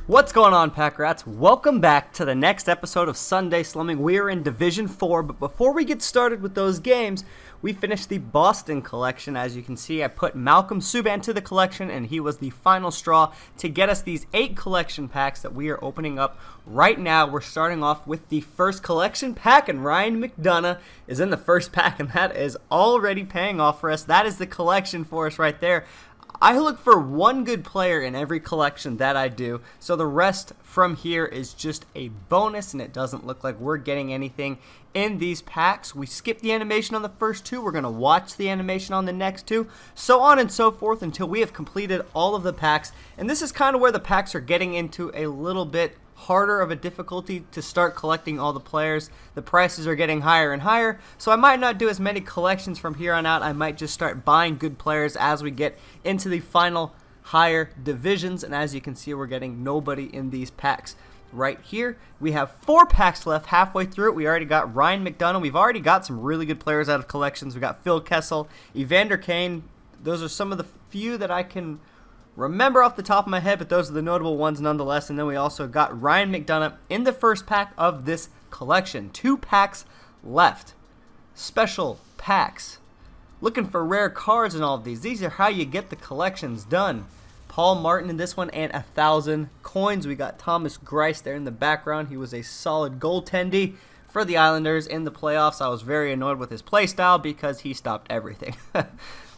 What's going on, Pack Rats? Welcome back to the next episode of Sunday Slumming. We are in Division 4, but before we get started with those games, we finished the Boston collection. As you can see, I put Malcolm Subban to the collection, and he was the final straw to get us these 8 collection packs that we are opening up right now. We're starting off with the first collection pack, and Ryan McDonough is in the first pack, and that is already paying off for us. That is the collection for us right there. I look for one good player in every collection that I do, so the rest from here is just a bonus, and it doesn't look like we're getting anything in these packs. We skipped the animation on the first 2. We're going to watch the animation on the next 2, so on and so forth until we have completed all of the packs. And this is kind of where the packs are getting into a little bit harder of a difficulty to start collecting all the players. The prices are getting higher and higher, so I might not do as many collections from here on out. I might just start buying good players as we get into the final higher divisions, and as you can see, we're getting nobody in these packs. Right here, we have 4 packs left. Halfway through it, we already got Ryan McDonough. We've already got some really good players out of collections. We got Phil Kessel, Evander Kane. Those are some of the few that I can remember off the top of my head, but those are the notable ones nonetheless. And then we also got Ryan McDonough in the first pack of this collection. 2 packs left. Special packs. Looking for rare cards in all of these. These are how you get the collections done. Paul Martin in this one, and 1,000 coins. We got Thomas Greiss there in the background. He was a solid goaltender for the Islanders in the playoffs. I was very annoyed with his play style because he stopped everything.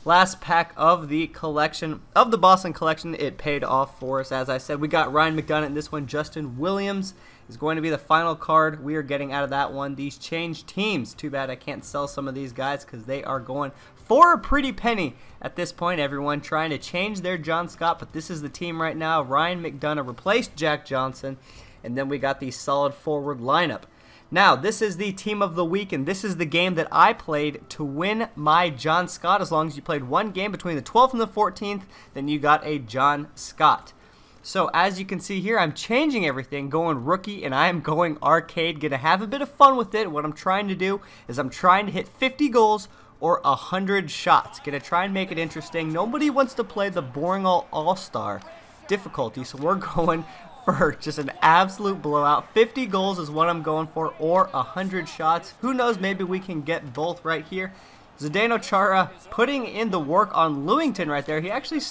Last pack of the collection, of the Boston collection, it paid off for us. As I said, we got Ryan McDonough in this one. Justin Williams is going to be the final card we are getting out of that one. These changed teams. Too bad I can't sell some of these guys because they are going for a pretty penny at this point. Everyone trying to change their John Scott, but this is the team right now. Ryan McDonough replaced Jack Johnson, and then we got the solid forward lineup. Now, this is the team of the week, and this is the game that I played to win my John Scott. As long as you played one game between the 12th and the 14th, then you got a John Scott. So, as you can see here, I'm changing everything, going rookie, and I am going arcade. Gonna have a bit of fun with it. What I'm trying to do is I'm trying to hit 50 goals or 100 shots. Gonna try and make it interesting. Nobody wants to play the boring all-star difficulty, so we're going for just an absolute blowout. 50 goals is what I'm going for, or 100 shots. Who knows, maybe we can get both right here. Zdeno Chara putting in the work on Lewington right there. He actually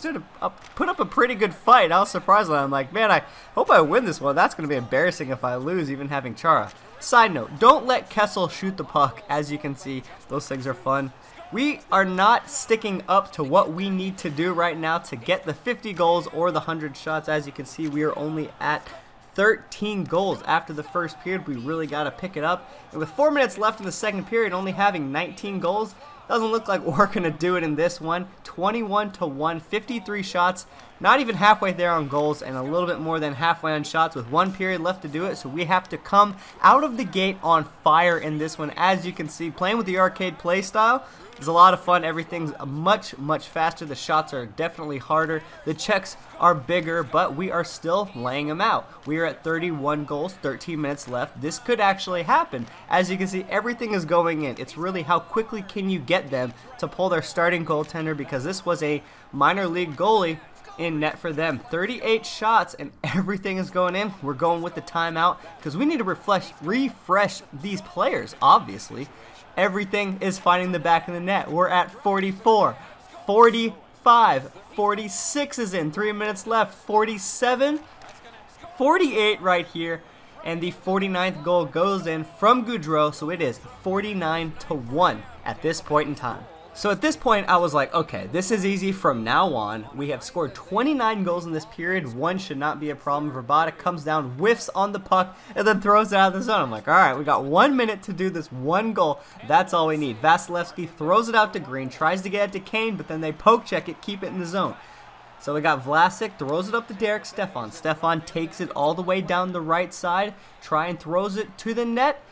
put up a pretty good fight. I was surprised. I'm like, man, I hope I win this one. That's going to be embarrassing if I lose, even having Chara. Side note, don't let Kessel shoot the puck. As you can see, those things are fun. We are not sticking up to what we need to do right now to get the 50 goals or the 100 shots. As you can see, we are only at 13 goals after the first period. We really got to pick it up. And with 4 minutes left in the second period, only having 19 goals, doesn't look like we're going to do it in this one. 21-1, 53 shots, not even halfway there on goals, and a little bit more than halfway on shots with 1 period left to do it. So we have to come out of the gate on fire in this one. As you can see, playing with the arcade play style is a lot of fun. Everything's much faster. The shots are definitely harder. The checks are bigger, but we are still laying them out. We are at 31 goals, 13 minutes left. This could actually happen. As you can see, everything is going in. It's really how quickly can you get them to pull their starting goaltender, because this was a minor league goalie in net for them. 38 shots and everything is going in. We're going with the timeout because we need to refresh these players, obviously. Everything is finding the back of the net. We're at 44, 45, 46 is in, 3 minutes left, 47, 48 right here, and the 49th goal goes in from Goudreau, so it is 49-1 at this point in time. So at this point, I was like, okay, this is easy from now on. We have scored 29 goals in this period. 1 should not be a problem. Verbata comes down, whiffs on the puck, and then throws it out of the zone. I'm like, all right, we got 1 minute to do this 1 goal. That's all we need. Vasilevsky throws it out to Green, tries to get it to Kane, but then they poke check it, keep it in the zone. So we got Vlasic, throws it up to Derek Stefan. Stefan takes it all the way down the right side, and throws it to the net.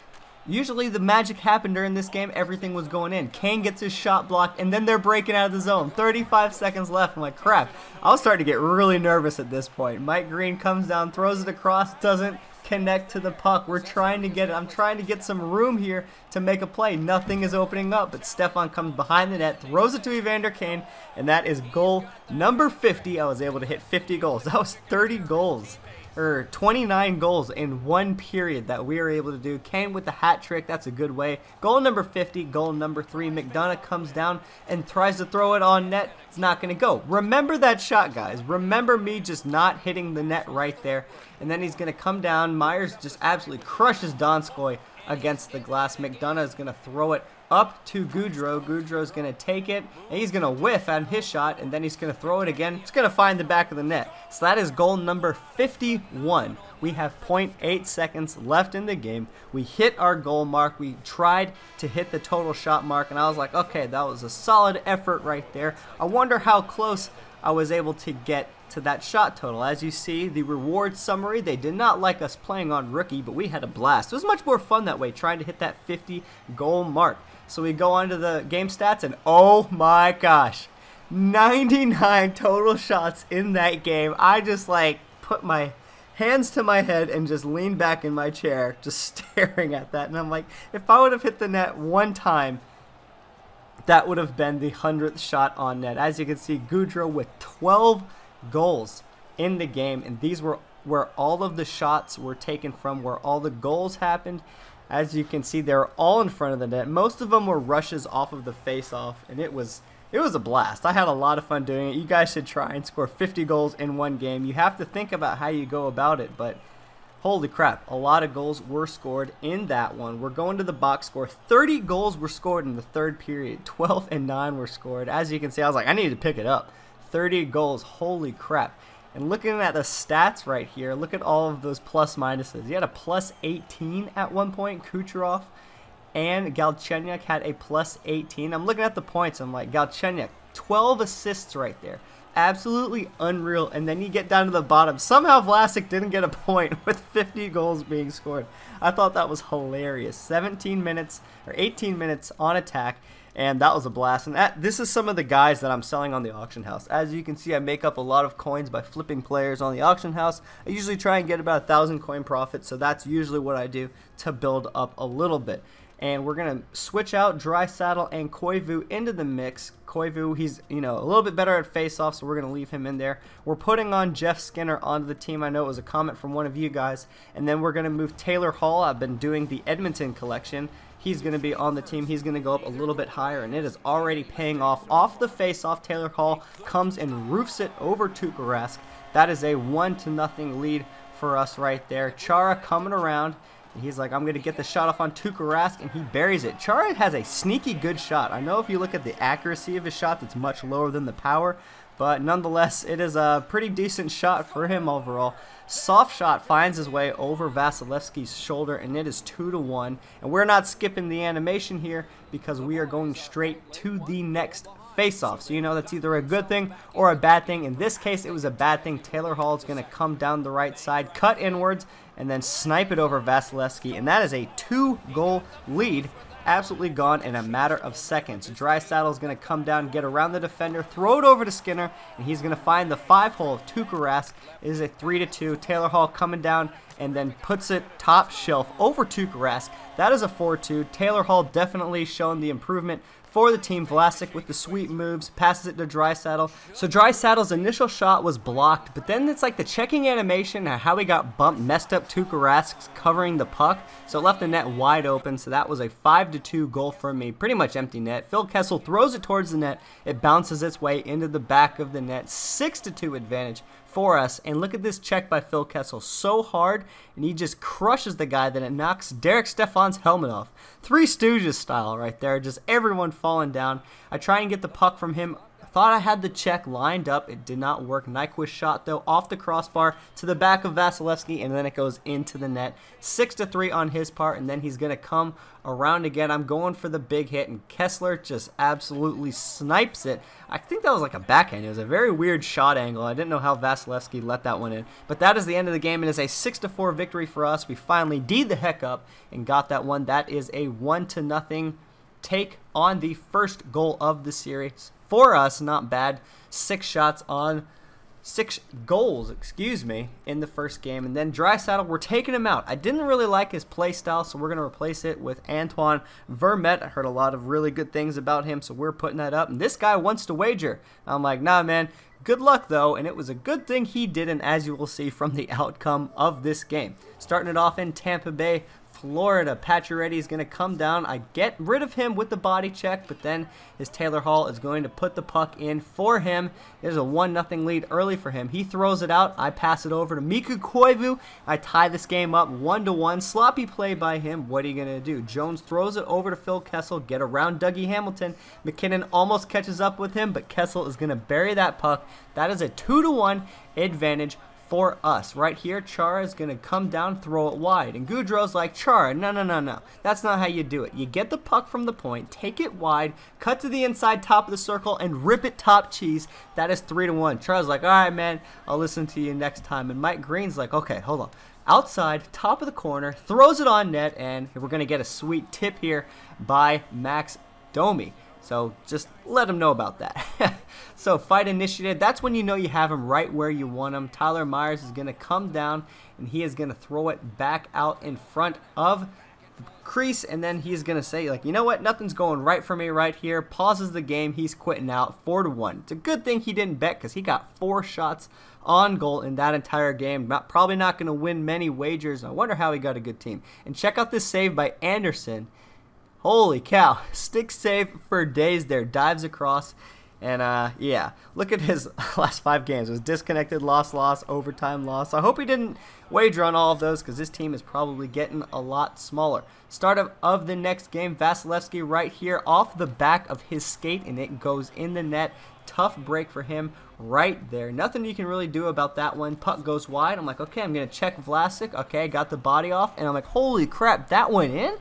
Usually the magic happened during this game. Everything was going in. Kane gets his shot blocked, and then they're breaking out of the zone. 35 seconds left. I'm like, crap. I was starting to get really nervous at this point. Mike Green comes down, throws it across, doesn't connect to the puck. We're trying to get it. I'm trying to get some room here to make a play. Nothing is opening up, but Stefan comes behind the net, throws it to Evander Kane, and that is goal number 50. I was able to hit 50 goals. That was 30 goals 29 goals in one period that we were able to do. Kane with the hat trick, that's a good way. Goal number 50, goal number 3. McDonough comes down and tries to throw it on net. It's not going to go. Remember that shot, guys. Remember me just not hitting the net right there. And then he's going to come down. Myers just absolutely crushes Donskoy against the glass. McDonough is going to throw it up to Goudreau. Goudreau's going to take it, and he's going to whiff on his shot, and then he's going to throw it again. It's going to find the back of the net. So that is goal number 51. We have 0.8 seconds left in the game. We hit our goal mark. We tried to hit the total shot mark, and I was like, okay, that was a solid effort right there. I wonder how close I was able to get to that shot total. As you see, the reward summary, they did not like us playing on rookie, but we had a blast. It was much more fun that way, trying to hit that 50 goal mark. So we go on to the game stats, and oh my gosh, 99 total shots in that game. I just like put my hands to my head and just leaned back in my chair, just staring at that. And I'm like, if I would have hit the net one time, that would have been the 100th shot on net. As you can see, Goudreau with 12 goals in the game, and these were where all of the shots were taken from, where all the goals happened. As you can see, they're all in front of the net. Most of them were rushes off of the face-off, and it was a blast. I had a lot of fun doing it. You guys should try and score 50 goals in one game. You have to think about how you go about it, but holy crap, a lot of goals were scored in that one. We're going to the box score. 30 goals were scored in the third period. 12 and 9 were scored. As you can see, I was like, I need to pick it up. 30 goals, holy crap. And looking at the stats right here, look at all of those plus minuses. You had a plus 18 at one point. Kucherov and Galchenyuk had a plus 18. I'm looking at the points. I'm like, Galchenyuk, 12 assists right there. Absolutely unreal. And then you get down to the bottom. Somehow Vlasic didn't get a point with 50 goals being scored. I thought that was hilarious. 17 minutes or 18 minutes on attack. And that was a blast. And this is some of the guys that I'm selling on the auction house. As you can see, I make up a lot of coins by flipping players on the auction house. I usually try and get about 1,000 coin profit, so that's usually what I do to build up a little bit. And we're going to switch out Draisaitl and Koivu into the mix. Koivu, he's a little bit better at face-off, so we're going to leave him in there. We're putting on Jeff Skinner onto the team. I know it was a comment from one of you guys. And then we're going to move Taylor Hall. I've been doing the Edmonton collection. He's going to be on the team. He's going to go up a little bit higher, and it is already paying off. Off the face-off, Taylor Hall comes and roofs it over Tuukka Rask. That is a 1-0 lead for us right there. Chara coming around. And he's like, I'm going to get the shot off on Tuukka Rask, and he buries it. Chara has a sneaky good shot. I know if you look at the accuracy of his shot, it's much lower than the power, but nonetheless, it is a pretty decent shot for him overall. Soft shot finds his way over Vasilevsky's shoulder, and it is 2-1. And we're not skipping the animation here because we are going straight to the next face-off. So that's either a good thing or a bad thing. In this case, it was a bad thing. Taylor Hall is going to come down the right side, cut inwards, and then snipe it over Vasilevsky. And that is a 2-goal lead. Absolutely gone in a matter of seconds. Draisaitl is going to come down, get around the defender, throw it over to Skinner, and he's going to find the 5-hole of Tuukka Rask. It is a 3-2. Taylor Hall coming down and then puts it top shelf over Tuukka Rask. That is a 4-2. Taylor Hall definitely showing the improvement for the team. Vlasic with the sweet moves, passes it to Draisaitl. So Draisaitl's initial shot was blocked, but then it's like the checking animation, how he got bumped, messed up Tuukka Rask's covering the puck, so it left the net wide open. So that was a 5-2 goal for me, pretty much empty net. Phil Kessel throws it towards the net, it bounces its way into the back of the net. 6-2 advantage for us. And look at this check by Phil Kessel, so hard, and he just crushes the guy that it knocks Derek Stefan's helmet off. Three Stooges style right there, just everyone falling down. I try and get the puck from him. Thought I had the check lined up. It did not work. Nyquist shot, though, off the crossbar to the back of Vasilevsky, and then it goes into the net. 6-3 on his part, and then he's going to come around again. I'm going for the big hit, and Kessler just absolutely snipes it. I think that was like a backhand. It was a very weird shot angle. I didn't know how Vasilevsky let that one in. But that is the end of the game. It is a 6-4 victory for us. We finally D'd the heck up and got that one. That is a 1-0 take on the first goal of the series. For us, not bad. 6 shots on 6 goals, in the first game. And then Draisaitl, we're taking him out. I didn't really like his play style, so we're going to replace it with Antoine Vermette. I heard a lot of really good things about him, so we're putting that up. And this guy wants to wager. I'm like, nah, man, Good luck, though, and it was a good thing he didn't, as you will see from the outcome of this game. Starting it off in Tampa Bay, Florida. Pacioretty is going to come down. I get rid of him with the body check, but then his Taylor Hall is going to put the puck in for him. There's a 1-0 lead early for him. He throws it out. I pass it over to Mikko Koivu. I tie this game up 1-1. Sloppy play by him. What are you going to do? Jones throws it over to Phil Kessel. Get around Dougie Hamilton. McKinnon almost catches up with him, but Kessel is going to bury that puck. That is a 2-1 advantage for us. Right here, Chara is going to come down, throw it wide. And Goudreau's like, Chara, no. That's not how you do it. You get the puck from the point, take it wide, cut to the inside top of the circle, and rip it top cheese. That is 3-1. Chara's like, all right, man, I'll listen to you next time. And Mike Green's like, okay, hold on. Outside, top of the corner, throws it on net, and we're going to get a sweet tip here by Max Domi. So just let him know about that. So fight initiated. That's when you know you have him right where you want him. Tyler Myers is going to come down, and he is going to throw it back out in front of the crease, and then he's going to say, like, you know what? Nothing's going right for me right here. Pauses the game. He's quitting out 4-1. It's a good thing he didn't bet because he got 4 shots on goal in that entire game. Probably not going to win many wagers. I wonder how he got a good team. And check out this save by Anderson. Holy cow, stick save for days there, dives across, and yeah, look at his last 5 games. It was disconnected, loss, overtime, loss. I hope he didn't wager on all of those because this team is probably getting a lot smaller. Start of the next game, Vasilevsky right here off the back of his skate, and it goes in the net. Tough break for him right there. Nothing you can really do about that one. Puck goes wide. I'm like, okay, I'm going to check Vlasic. Okay, got the body off, and I'm like, holy crap, that went in?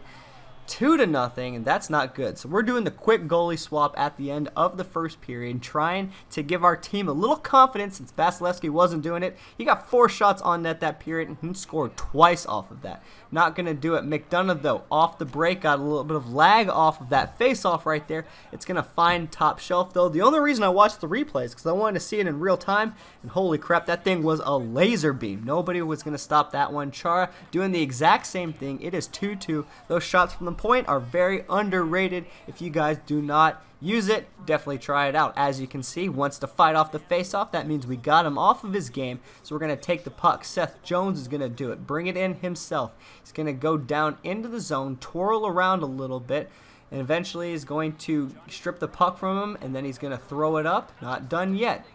2-0, and that's not good. So we're doing the quick goalie swap at the end of the first period, trying to give our team a little confidence since Vasilevsky wasn't doing it. He got 4 shots on net that period, and he scored twice off of that. Not going to do it. McDonough, though, off the break, got a little bit of lag off of that face-off right there. It's going to find top shelf, though. The only reason I watched the replays is because I wanted to see it in real time, and holy crap, that thing was a laser beam. Nobody was going to stop that one. Chara doing the exact same thing. It is 2-2. Those shots from the point are very underrated. If you guys do not use it, definitely try it out. As you can see, wants to fight off the face-off. That means we got him off of his game. So we're going to take the puck. Seth Jones is going to do it. Bring it in himself. He's going to go down into the zone, twirl around a little bit, and eventually is going to strip the puck from him, and then he's going to throw it up. Not done yet.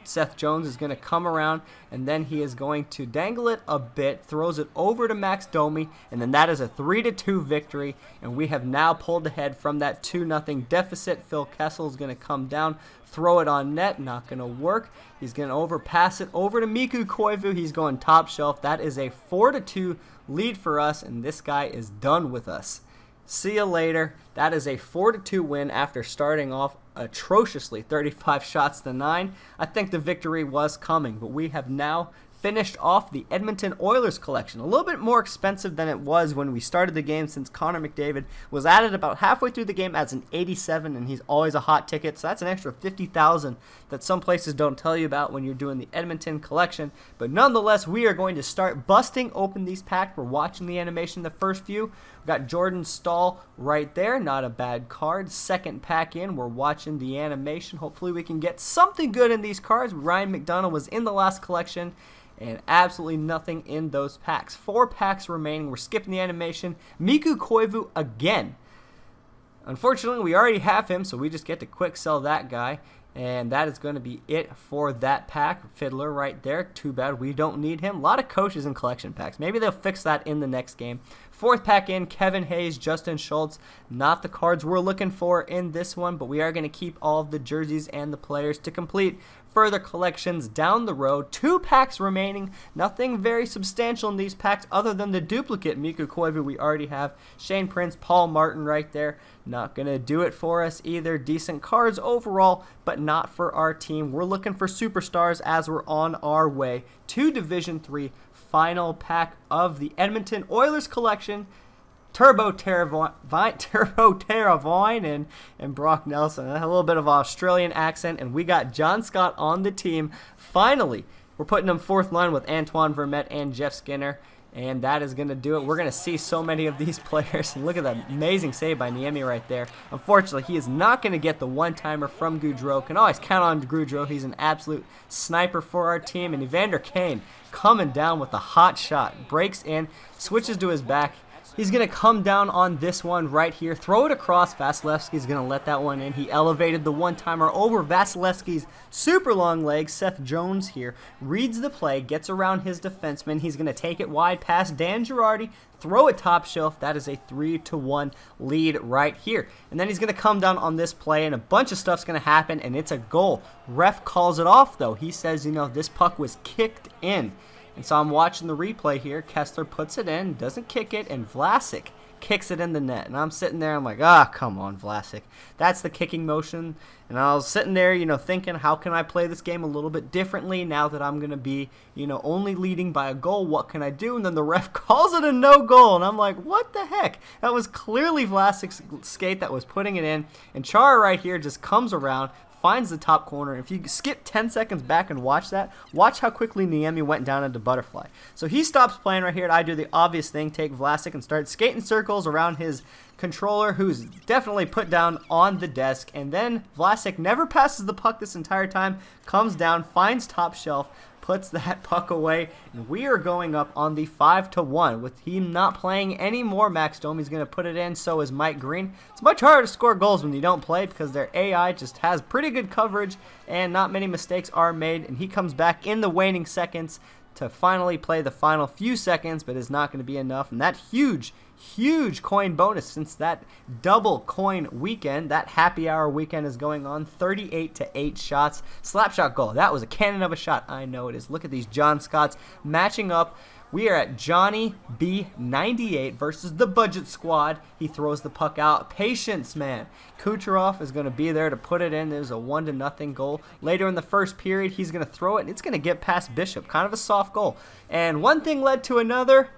Seth Jones is going to come around, and then he is going to dangle it a bit, throws it over to Max Domi, and then that is a 3-2 victory, and we have now pulled ahead from that 2-0 deficit. Phil Kessel is going to come down, throw it on net, not going to work. He's going to overpass it over to Mikko Koivu. He's going top shelf. That is a 4-2 lead for us, and this guy is done with us. See you later. That is a 4-2 win after starting off atrociously, 35 shots to 9. I think the victory was coming, but we have now finished off the Edmonton Oilers collection. A little bit more expensive than it was when we started the game, since Connor McDavid was added about halfway through the game as an 87, and he's always a hot ticket, so that's an extra $50,000 that some places don't tell you about when you're doing the Edmonton collection. But nonetheless, we are going to start busting open these packs. We're watching the animation, the first few. We got Jordan Staal right there, not a bad card. Second pack in, we're watching the animation. Hopefully we can get something good in these cards. Ryan McDonough was in the last collection, and absolutely nothing in those packs. 4 packs remaining. We're skipping the animation. Mikko Koivu again. Unfortunately, we already have him, so we just get to quick sell that guy. And that is going to be it for that pack. Fiddler right there. Too bad we don't need him. A lot of coaches in collection packs. Maybe they'll fix that in the next game. 4th pack in, Kevin Hayes, Justin Schultz. Not the cards we're looking for in this one, but we are going to keep all of the jerseys and the players to complete further collections down the road. 2 packs remaining. Nothing very substantial in these packs other than the duplicate Mikko Koivu we already have. Shane Prince, Paul Martin right there. Not going to do it for us either. Decent cards overall, but not for our team. We're looking for superstars as we're on our way to Division 3 final pack of the Edmonton Oilers collection. Turbo Teravoine and Brock Nelson. A little bit of Australian accent, and we got John Scott on the team. Finally, we're putting him 4th line with Antoine Vermette and Jeff Skinner. And that is going to do it. We're going to see so many of these players. And look at that amazing save by Niemi right there. Unfortunately, he is not going to get the one-timer from Goudreau. Can always count on Goudreau. He's an absolute sniper for our team. And Evander Kane coming down with a hot shot. Breaks in, switches to his back. He's going to come down on this one right here. Throw it across. Vasilevsky's going to let that one in. He elevated the one-timer over Vasilevsky's super long leg. Seth Jones here reads the play, gets around his defenseman. He's going to take it wide past Dan Girardi, throw it top shelf. That is a 3-1 lead right here. And then he's going to come down on this play, and a bunch of stuff's going to happen, and it's a goal. Ref calls it off, though. He says, you know, this puck was kicked in. And so I'm watching the replay here. Kessler puts it in, doesn't kick it, and Vlasic kicks it in the net. And I'm sitting there, I'm like, come on, Vlasic. That's the kicking motion. And I was sitting there, you know, thinking, how can I play this game a little bit differently now that I'm going to be, you know, only leading by a goal? What can I do? And then the ref calls it a no goal. And I'm like, what the heck? That was clearly Vlasic's skate that was putting it in. And Chara right here just comes around, finds the top corner. If you skip 10 seconds back and watch that, watch how quickly Niemi went down into butterfly. So he stops playing right here, and I do the obvious thing, take Vlasic and start skating circles around his controller, who's definitely put down on the desk. And then Vlasic never passes the puck this entire time, comes down, finds top shelf, puts that puck away, and we are going up on the 5-1. With him not playing anymore, Max Domi's going to put it in, so is Mike Green. It's much harder to score goals when you don't play because their AI just has pretty good coverage and not many mistakes are made, and he comes back in the waning seconds to finally play the final few seconds, but is not going to be enough. And that huge coin bonus, since that double coin weekend, that happy hour weekend is going on. 38-8 shots. Slapshot goal. That was a cannon of a shot. I know it is. Look at these John Scotts matching up. We are at Johnny B98 versus the budget squad. He throws the puck out. Patience, man. Kucherov is going to be there to put it in. There's a 1-0 goal. Later in the first period, he's going to throw it, and it's going to get past Bishop. Kind of a soft goal. And one thing led to another,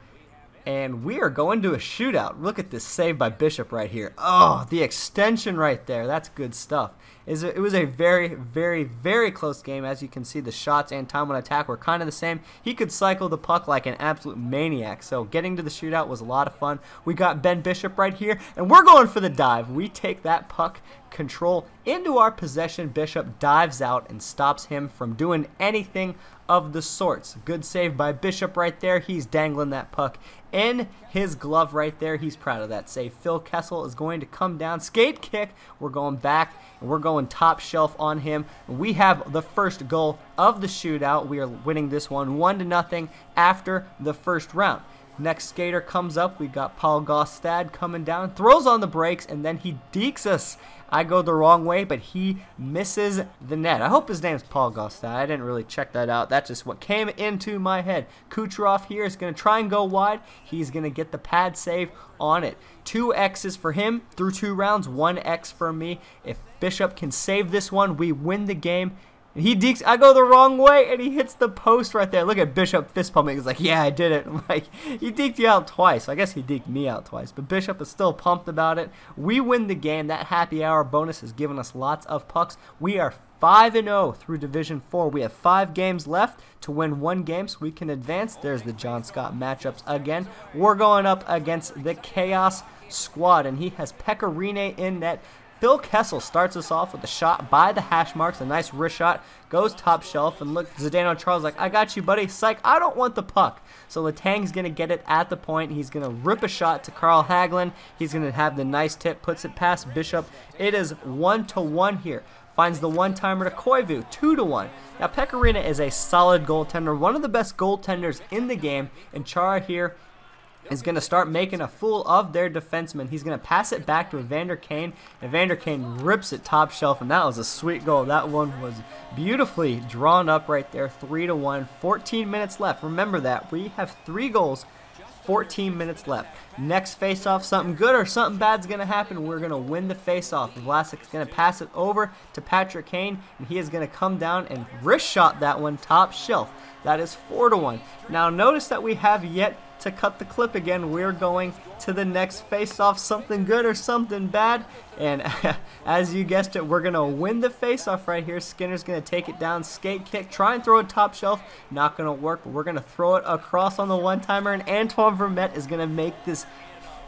and we are going to a shootout. Look at this save by Bishop right here. Oh, the extension right there. That's good stuff. It was a very, very, very close game. As you can see, the shots and time on attack were kind of the same. He could cycle the puck like an absolute maniac. So getting to the shootout was a lot of fun. We got Ben Bishop right here, and we're going for the dive. We take that puck control into our possession. Bishop dives out and stops him from doing anything of the sorts. Good save by Bishop right there. He's dangling that puck in his glove right there. He's proud of that save. Phil Kessel is going to come down, skate kick. We're going back, and we're going top shelf on him. We have the first goal of the shootout. We are winning this one 1-0 after the first round. Next skater comes up. We got Paul Gostad coming down, throws on the brakes, and then he dekes us. I go the wrong way, but he misses the net. I hope his name's Paul Gostad. I didn't really check that out. That's just what came into my head. Kucherov here is going to try and go wide. He's going to get the pad save on it. 2 X's for him through 2 rounds, 1 X for me. If Bishop can save this one, we win the game. He dekes. I go the wrong way, and he hits the post right there. Look at Bishop fist pumping. He's like, yeah, I did it. I'm like, he deked you out twice. I guess he deked me out twice, but Bishop is still pumped about it. We win the game. That happy hour bonus has given us lots of pucks. We are 5-0 through Division 4. We have 5 games left to win 1 game so we can advance. There's the John Scott matchups again. We're going up against the Chaos Squad, and he has Pecorine in net. Phil Kessel starts us off with a shot by the hash marks, a nice wrist shot, goes top shelf, and look, Zdeno Charles like, I got you, buddy. Psych, I don't want the puck. So Letang's going to get it at the point. He's going to rip a shot to Carl Hagelin. He's going to have the nice tip, puts it past Bishop. It is 1-1 here. Finds the one-timer to Koivu, 2-1. Now, Pecorine is a solid goaltender, one of the best goaltenders in the game, and Chara here is going to start making a fool of their defenseman. He's going to pass it back to Evander Kane. Evander Kane rips it top shelf, and that was a sweet goal. That one was beautifully drawn up right there, 3-1, 14 minutes left. Remember that. We have 3 goals, 14 minutes left. Next face-off, something good or something bad's going to happen. We're going to win the face-off. Vlasic's going to pass it over to Patrick Kane, and he is going to come down and wrist shot that one top shelf. That is 4-1. Now notice that we have yet to cut the clip again, we're going to the next face-off, something good or something bad. And as you guessed it, we're going to win the face-off right here. Skinner's going to take it down, skate kick, try and throw it top shelf. Not going to work, but we're going to throw it across on the one-timer, and Antoine Vermette is going to make this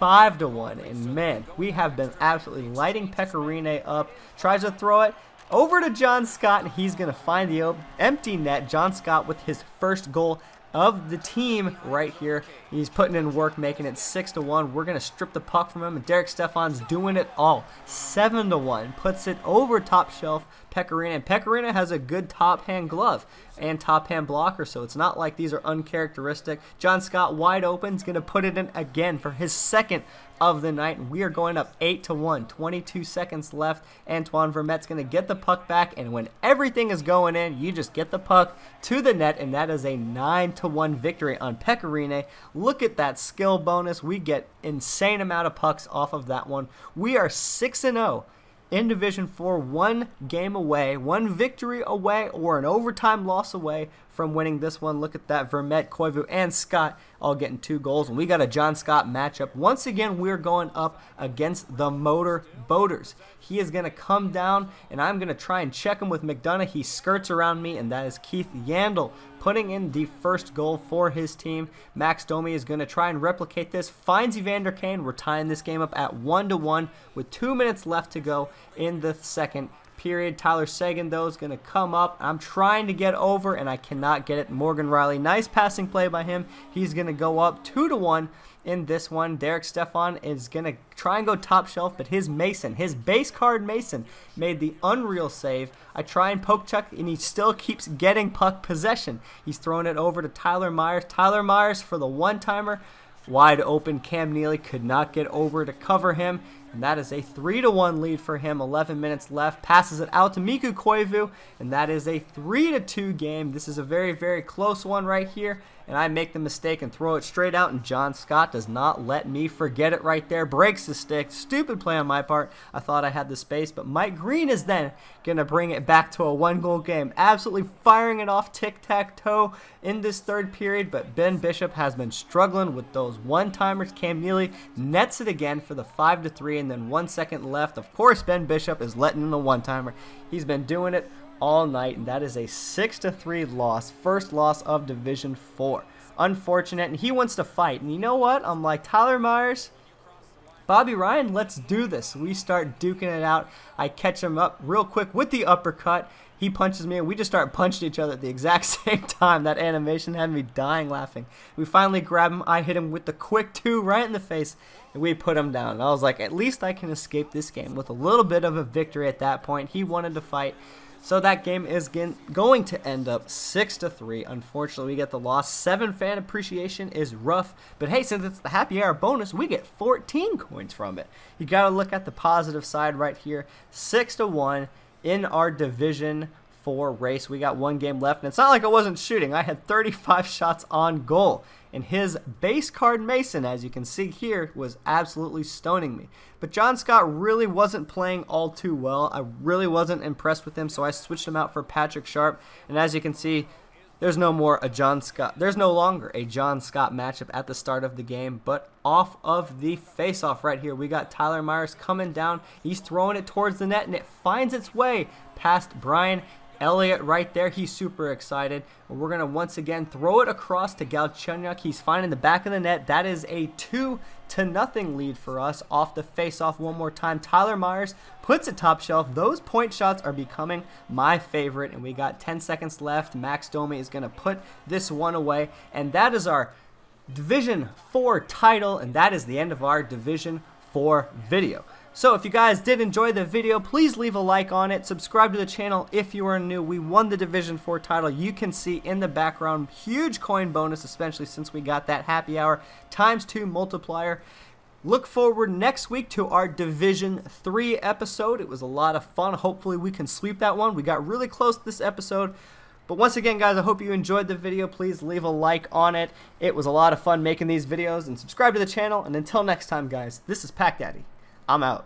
5-1. And man, we have been absolutely lighting Pecorine up. Tries to throw it over to John Scott, and he's going to find the empty net. John Scott with his first goal of the team right here. He's putting in work, making it 6-1. We're going to strip the puck from him, and Derek Stefan's doing it all. 7-1. Puts it over top shelf Pecorine, and Pecorine has a good top hand glove and top hand blocker, so it's not like these are uncharacteristic. John Scott wide open is going to put it in again for his second of the night, and we are going up 8-1. 22 seconds left. Antoine Vermette's going to get the puck back, and when everything is going in, you just get the puck to the net, and that is a 9-1 victory on Pecorine. Look at that skill bonus. We get insane amount of pucks off of that one. We are 6-0 in Division 4, one game away, one victory away, or an overtime loss away from winning this one. Look at that. Vermette, Koivu, and Scott all getting 2 goals. And we got a John Scott matchup. Once again, we're going up against the Motor Boaters. He is going to come down, and I'm going to try and check him with McDonough. He skirts around me, and that is Keith Yandel putting in the first goal for his team. Max Domi is going to try and replicate this. Finds Evander Kane. We're tying this game up at 1-1 with 2 minutes left to go in the second period. Tyler Seguin, though, is going to come up. I'm trying to get over, and I cannot get it. Morgan Riley, nice passing play by him. He's going to go up 2-1 in this one. Derek Stefan is going to try and go top shelf, but his Mason, his base card Mason, made the unreal save. I try and poke check, and he still keeps getting puck possession. He's throwing it over to Tyler Myers. Tyler Myers for the one-timer. Wide open, Cam Neely could not get over to cover him, and that is a 3-1 lead for him. 11 minutes left. Passes it out to Miku Koivu, and that is a 3-2 game. This is a very, very close one right here, and I make the mistake and throw it straight out, and John Scott does not let me forget it right there. Breaks the stick. Stupid play on my part. I thought I had the space, but Mike Green is then going to bring it back to a 1-goal game. Absolutely firing it off tic-tac-toe in this third period, but Ben Bishop has been struggling with those one-timers. Cam Neely nets it again for the 5-3, and then 1 second left. Of course, Ben Bishop is letting in the one-timer. He's been doing it all night, and that is a 6-3 loss. First loss of Division 4. Unfortunate, and he wants to fight. And you know what? I'm like, Tyler Myers, Bobby Ryan, let's do this. We start duking it out. I catch him up real quick with the uppercut. He punches me, and we just start punching each other at the exact same time. That animation had me dying laughing. We finally grab him. I hit him with the quick 2 right in the face, and we put him down. And I was like, at least I can escape this game with a little bit of a victory at that point. He wanted to fight. So that game is going to end up 6-3. Unfortunately, we get the loss. 7 fan appreciation is rough. But hey, since it's the happy hour bonus, we get 14 coins from it. You got to look at the positive side right here. 6-1 in our Division 4 race. We got 1 game left, and it's not like I wasn't shooting. I had 35 shots on goal. And his base card Mason, as you can see here, was absolutely stoning me. But John Scott really wasn't playing all too well. I really wasn't impressed with him, so I switched him out for Patrick Sharp. And as you can see, there's no longer a John Scott matchup at the start of the game, but off of the face-off right here, we got Tyler Myers coming down. He's throwing it towards the net, and it finds its way past Brian Elliott right there. He's super excited. We're going to once again throw it across to Galchenyuk. He's finding the back of the net. That is a 2-0 lead for us off the face-off one more time. Tyler Myers puts it top shelf. Those point shots are becoming my favorite, and we got 10 seconds left. Max Domi is going to put this one away, and that is our Division 4 title, and that is the end of our Division 4 video. So if you guys did enjoy the video, please leave a like on it. Subscribe to the channel if you are new. We won the Division 4 title. You can see in the background, huge coin bonus, especially since we got that happy hour ×2 multiplier. Look forward next week to our Division 3 episode. It was a lot of fun. Hopefully we can sweep that one. We got really close to this episode. But once again, guys, I hope you enjoyed the video. Please leave a like on it. It was a lot of fun making these videos. And subscribe to the channel. And until next time, guys, this is PackDaddy. I'm out.